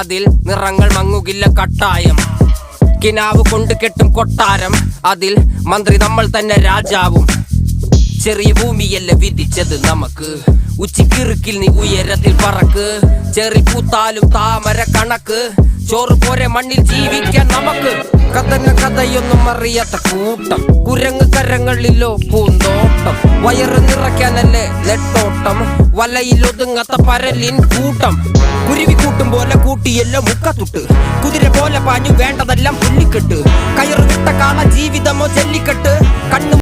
അതിൽ നിറങ്ങൾ മങ്ങുകില്ല കട്ടായം. കിനാവ് കൊണ്ട് കെട്ടും കൊട്ടാരം, അതിൽ മന്ത്രി നമ്മൾ തന്നെ രാജാവും. ചെറിയ ഭൂമിയല്ല വിധിച്ചത് നമുക്ക്, ഉച്ചിക്കിറുക്കിൽ നീ ഉയരത്തിൽ പറക്ക്. ചെറി പൂത്താലും താമര കണക്ക്, ചോറ് പോരെ മണ്ണിൽ ജീവിക്കാൻ നമുക്ക്. കഥയൊന്നും അറിയാത്ത കൂട്ടം, കുരങ്ങ് കരങ്ങളിലോ പൂന്തോട്ടം. വയറ് നിറയ്ക്കാനല്ലേ നെട്ടോട്ടം, വലയിലൊതുങ്ങാത്ത പരലിൻ കൂട്ടം. കുരുവി കൂട്ടും പോലെ കൂട്ടിയല്ലോ മുക്കത്തുട്ട്, കുതിര പോലെ പാഞ്ഞു വേണ്ടതെല്ലാം പുല്ലിക്കെട്ട്. കയറ് വിട്ട കാള ജീവിതമോ ജല്ലിക്കെട്ട്. കണ്ണു